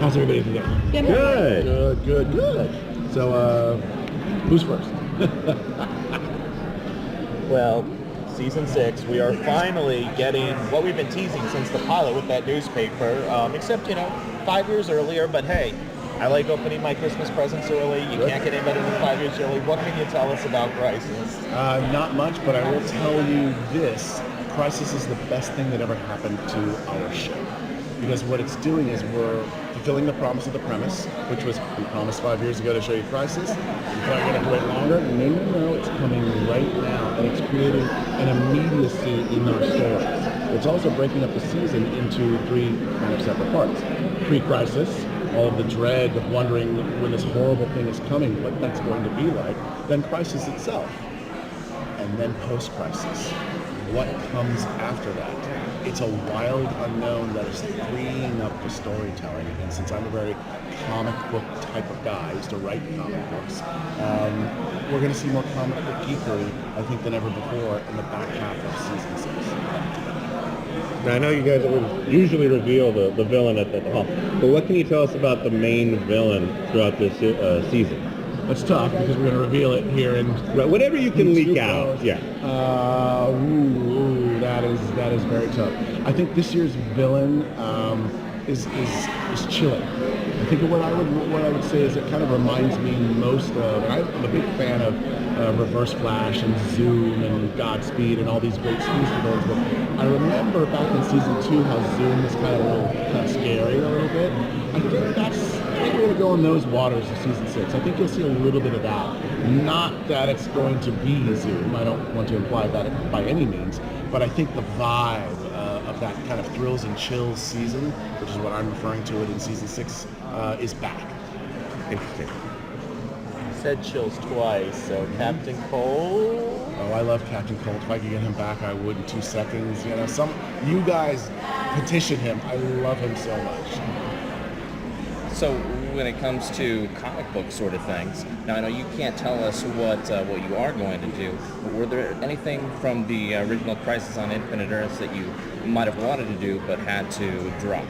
How's everybody today? Good. Good. So, who's first? Well, season 6, we are finally getting what we've been teasing since the pilot with that newspaper, except, 5 years earlier, but hey, I like opening my Christmas presents early. You can't get any better than 5 years early. What can you tell us about Crisis? Not much, but I will tell you this. Crisis is the best thing that ever happened to our show. Because what it's doing is we're fulfilling the promise of the premise, which was we promised 5 years ago to show you Crisis. You thought you were going to wait longer? No, it's coming right now, and it's creating an immediacy in our story. It's also breaking up the season into 3 kind of separate parts. Pre-Crisis, all of the dread of wondering when this horrible thing is coming, what that's going to be like. Then Crisis itself, and then post-Crisis. What comes after that? It's a wild unknown that is freeing up the storytelling. And since I'm a very comic book type of guy, I used to write comic books, we're going to see more comic book geekery, I think, than ever before in the back half of season 6. Now, I know you guys would usually reveal the villain at the top, but what can you tell us about the main villain throughout this season? It's tough because we're going to reveal it here in whatever you can leak out. Yeah. That is very tough. I think this year's villain is chilling. I think what I would say is it kind of reminds me most of. And I'm a big fan of Reverse Flash and Zoom and Godspeed and all these great speed stories. But I remember back in season 2 how Zoom was kind of scary a little bit. I think we're going to go in those waters of season 6. I think you'll see a little bit of that. Not that it's going to be Zoom. I don't want to imply that by any means. But I think the vibe of that kind of thrills and chills season, which is what I'm referring to it in season 6, is back. Interesting. You said chills twice, so Captain Cold? Oh, I love Captain Cold. If I could get him back, I would in 2 seconds. You guys petition him. I love him so much. So when it comes to comic book sort of things, now I know you can't tell us what you are going to do, but were there anything from the original Crisis on Infinite Earths that you might have wanted to do but had to drop?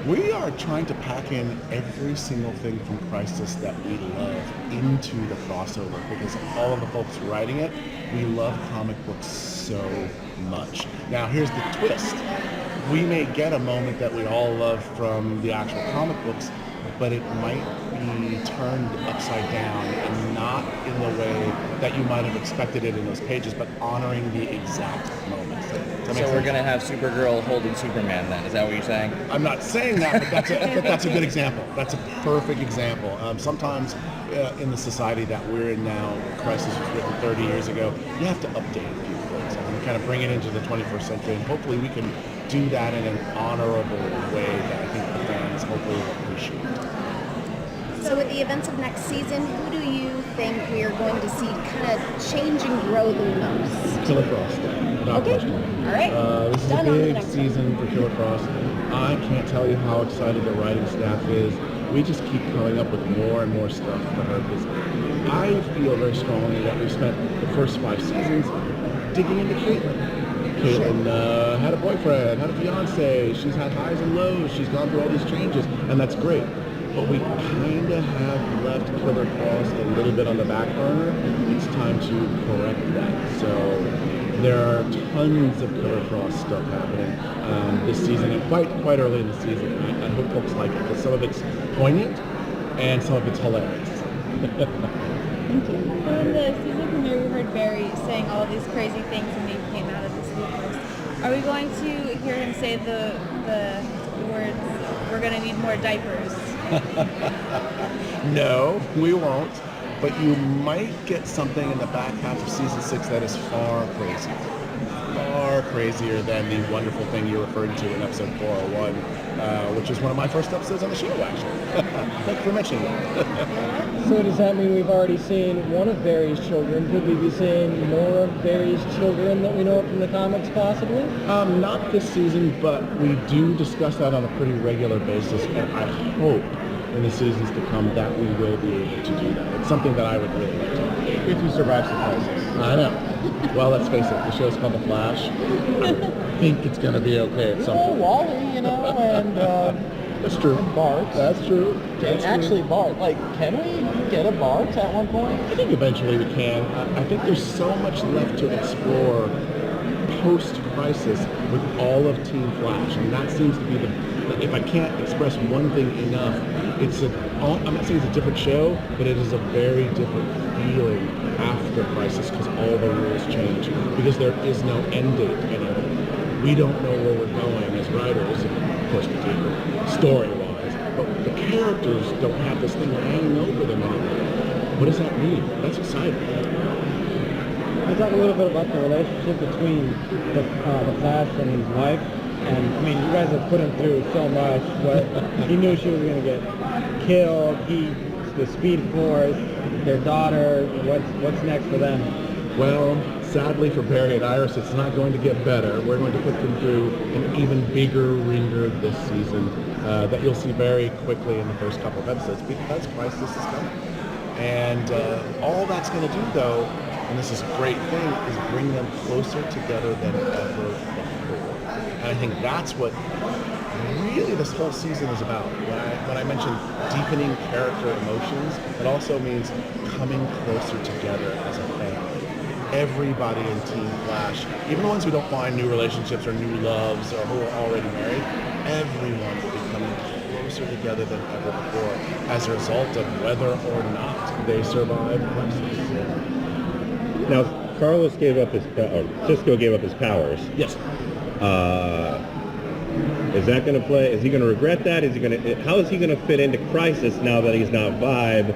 We are trying to pack in every single thing from Crisis that we love into the crossover because all of the folks writing it, we love comic books so much. Now here's the twist. We may get a moment that we all love from the actual comic books, but it might be turned upside down and not in the way that you might have expected it in those pages, but honoring the exact moments. So we're going to have Supergirl holding Superman then, is that what you're saying? I'm not saying that, but that's a good example. That's a perfect example. Sometimes in the society that we're in now, Crisis was written 30 years ago, you have to update a few things and kind of bring it into the 21st century, and hopefully we can do that in an honorable way that I think the fans hopefully will appreciate. So with the events of next season, who do you think we are going to see kind of change and grow the most? Killer Frost, without question. All right. This is Done a on the big next season for Killer Frost. I can't tell you how excited the writing staff is. We just keep coming up with more and more stuff for her because I feel very strongly that we've spent the first 5 seasons digging into Caitlin. Caitlin had a boyfriend, had a fiance, she's had highs and lows, she's gone through all these changes, and that's great. But we kind of have left Killer Frost a little bit on the back burner. It's time to correct that. So there are tons of Killer Frost stuff happening this season, and quite early in the season. I hope folks like it, because some of it's poignant, and some of it's hilarious. Thank you. On the season premiere, we heard Barry saying all of these crazy things when he came out of the sleepless. Are we going to hear him say the words, "We're going to need more diapers"? No, we won't. But you might get something in the back half of season 6 that is far crazier than the wonderful thing you referred to in episode 401, which is one of my first episodes on the show, actually. Thanks for mentioning that. So does that mean we've already seen one of Barry's children? Could we be seeing more of Barry's children that we know from the comics, possibly? Not this season, but we do discuss that on a pretty regular basis, and I hope in the seasons to come that we will be able to do that. It's something that I would really like to do. If you survive the crisis. I know. Well, let's face it, the show's called The Flash. I think it's going to be okay at some point. Wally, and That's true. Bart. That's true. And actually, Bart, like, can we get a Bart at one point? I think eventually we can. I think there's so much left to explore post-crisis with all of Team Flash, and that seems to be if I can't express one thing enough, I'm not saying it's a different show, but it is a very different feeling after Crisis because all the rules change, because there is no end date anymore. We don't know where we're going as writers, of course we do, story-wise, but the characters don't have this thing hanging over them anymore. What does that mean? That's exciting. Let's talk a little bit about the relationship between the Flash and his wife. And I mean, you guys have put him through so much. But he knew she was going to get killed. The Speed Force, their daughter. What's next for them? Well, sadly for Barry and Iris, it's not going to get better. We're going to put them through an even bigger ringer this season that you'll see very quickly in the first couple of episodes because Crisis is coming. And all that's going to do, though, and this is a great thing, is bring them closer together than ever before. And I think that's what really this whole season is about. When I mentioned deepening character emotions, it also means coming closer together as a family. Everybody in Team Flash, even the ones who don't find new relationships or new loves or who are already married, everyone will be coming closer together than ever before as a result of whether or not they survive Crisis. Now, Carlos gave up Cisco gave up his powers. Yes. Is that going to play? Is he going to regret that? How is he going to fit into Crisis now that he's not Vibe?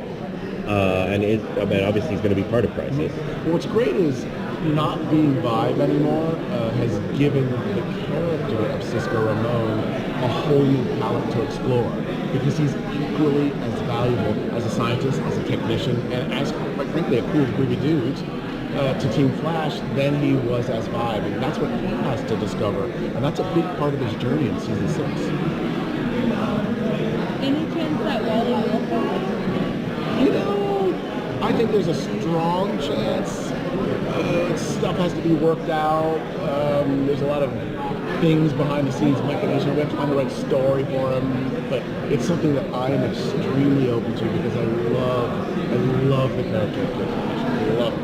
Obviously he's going to be part of Crisis. Well, what's great is not being Vibe anymore has given the character of Cisco Ramon a whole new palette to explore because he's equally as valuable as a scientist, as a technician, and as, quite frankly, a cool groovy dude to Team Flash than he was as Vibe, and that's what he has to discover, and that's a big part of his journey in season 6. Any chance that Wally will come? You know, I think there's a strong chance. Stuff has to be worked out. There's a lot of things behind the scenes, machinations. We have to find the right story for him, but it's something that I am extremely open to because I love the character of Kid Flash. I love it.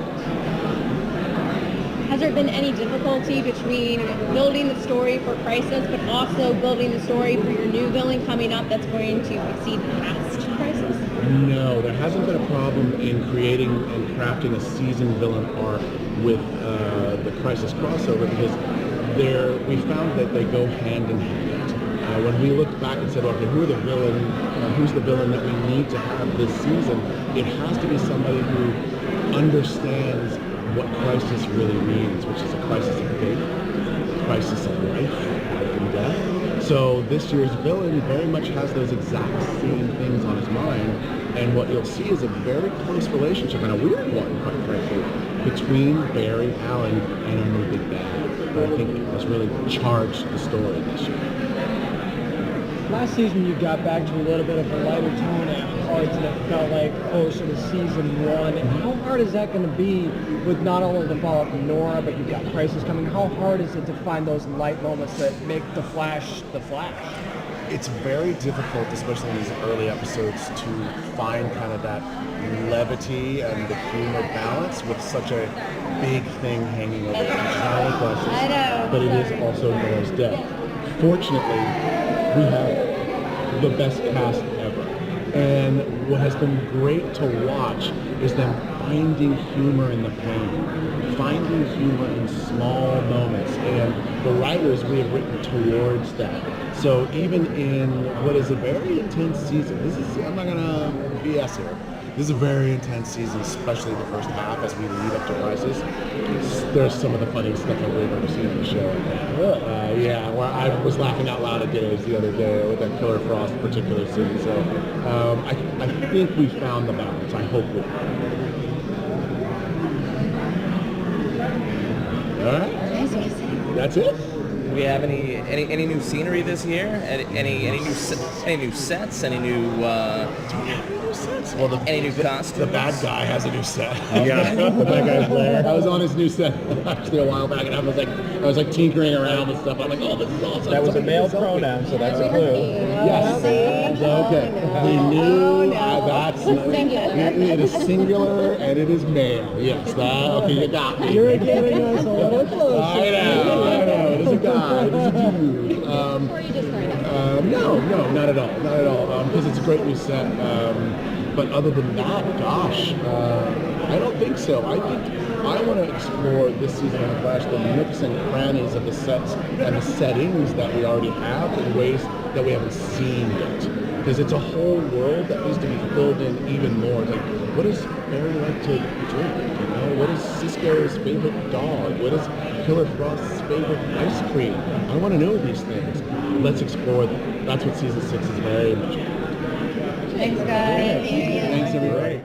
Has there been any difficulty between building the story for Crisis, but also building the story for your new villain coming up that's going to exceed past Crisis? No, there hasn't been a problem in creating and crafting a season villain arc with the Crisis crossover because we found that they go hand in hand. When we looked back and said, okay, who's the villain that we need to have this season, it has to be somebody who understands what crisis really means, which is a crisis of faith, a crisis of life and death. So this year's villain very much has those exact same things on his mind, and what you'll see is a very close relationship, and a weird one, quite frankly, between Barry Allen and our new big bad. I think has really charged the story this year. Last season, you got back to a little bit of a lighter tone and parts that felt like closer to season 1. And how hard is that going to be with not only the fallout from Nora, but you've got Crisis coming? How hard is it to find those light moments that make the Flash the Flash? It's very difficult, especially in these early episodes, to find kind of that levity and the humor balance with such a big thing hanging over it. It's not only Crisis, I know. but it is also Nora's death. Fortunately, we have the best cast ever. And what has been great to watch is them finding humor in the pain, finding humor in small moments. And the writers, we have written towards that. So even in what is a very intense season, I'm not going to BS here. This is a very intense season, especially the first half as we lead up to Crisis. There's some of the funniest stuff that we've ever seen on the show. Yeah, well, I was laughing out loud at dinners the other day with that Killer Frost particular scene. So I think we found the balance. I hope we have. All right. That's it? we have any new scenery this year? Any new sets? Any new Well, any new costumes? the bad guy has a new set. Yeah, the bad guy's lair. I was on his new set actually a while back, and I was like tinkering around and stuff. I'm like, oh, this is awesome. That was a Somebody male help me. pronoun, so that's a clue. Yes. Okay. We knew that's it is singular and it is male. Yes. Okay, you got me. You're getting us a little closer. I know. It is a guy. It is a dude. Or you just learned it. No, not at all. Because it's a great new set. But other than that, gosh, I don't think so. I think I want to explore this season of The Flash the nooks and crannies of the sets and the settings that we already have in ways that we haven't seen yet. Because it's a whole world that needs to be filled in even more. It's like, what does Barry like to drink? You know, what is Cisco's favorite dog? What is Killer Frost's favorite ice cream? I want to know these things. Let's explore them. That's what season 6 is very much about. Thanks, guys. Thanks, everybody.